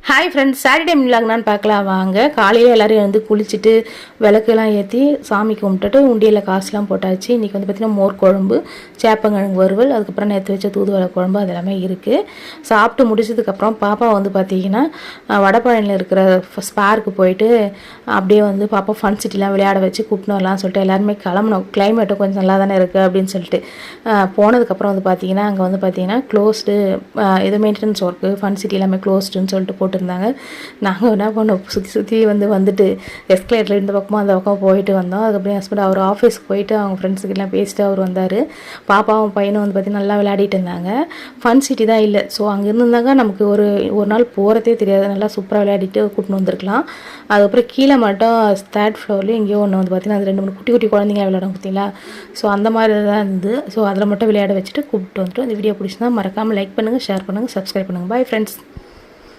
Hi friends, Saturday மில்லாங்கன்னு பார்க்கலாம் வாங்க. காலையில் எல்லோரும் வந்து குளிச்சுட்டு விளக்குலாம் ஏற்றி சாமி கும்பிட்டுட்டு உண்டியில் காசுலாம் போட்டாச்சு. இன்றைக்கி வந்து பார்த்திங்கன்னா மோர் குழம்பு, சேப்பங்கிழங்கு வறுவல், அதுக்கப்புறம் நேற்று வச்ச தூதுவளை குழம்பு அது எல்லாமே இருக்குது. சாப்பிட்டு முடிச்சதுக்கப்புறம் பாப்பா வந்து பார்த்திங்கன்னா வடபழனியில் இருக்கிற ஸ்பார்க்கு போயிட்டு அப்படியே வந்து பாப்பா ஃபன் சிட்டிலாம் விளையாட வச்சு கூப்பிட்டு வரலாம்னு சொல்லிட்டு எல்லாருமே கிளம்பணும். கிளைமேட்டும் கொஞ்சம் நல்லா தானே இருக்குது அப்படின்னு சொல்லிட்டு போனதுக்கப்புறம் வந்து பார்த்திங்கன்னா அங்கே வந்து பார்த்திங்கன்னா க்ளோஸ்டு, இது மெயின்டெனன்ஸ் ஒர்க்கு, ஃபன் சிட்டி எல்லாமே க்ளோஸ்டுன்னு சொல்லிட்டு போட்டிருந்தாங்க. நாங்கள் என்ன பண்ணோம், சுற்றி வந்துட்டு எஸ்கலேட்டரில் இந்த பக்கமாக அந்த பக்கம் போயிட்டு வந்தோம். அதுக்கப்புறம் ஹஸ்பண்ட் அவர் ஆஃபீஸ்க்கு போயிட்டு அவங்க ஃப்ரெண்ட்ஸுக்கெல்லாம் பேசிட்டு அவர் வந்தார். பாப்பாவும் பையனும் வந்து பார்த்திங்கன்னா நல்லா விளையாடிட்டு இருந்தாங்க. ஃபன் சிட்டி தான் இல்லை. ஸோ அங்கே இருந்திருந்தாங்க நமக்கு ஒரு நாள் போகிறதே தெரியாது. நல்லா சூப்பராக விளையாடிட்டு கூட்டின்னு வந்திருக்கலாம். அதுக்கப்புறம் கீழே மட்டும் 3rd ஃப்ளோர்லேயும் எங்கேயோ ஒன்று வந்து பார்த்திங்கன்னா அது 2-3 குட்டி குழந்தைங்க விளையாடும் பார்த்தீங்களா. ஸோ அந்த மாதிரி தான் இருந்தது. ஸோ அதில் மட்டும் விளையாட வச்சுட்டு கூப்பிட்டு வந்துட்டு இந்த வீடியோ பிடிச்சிருந்தா மறக்காமல் லைக் பண்ணுங்கள், ஷேர் பண்ணுங்கள், சப்ஸ்கிரைப் பண்ணுங்கள். Bye friends.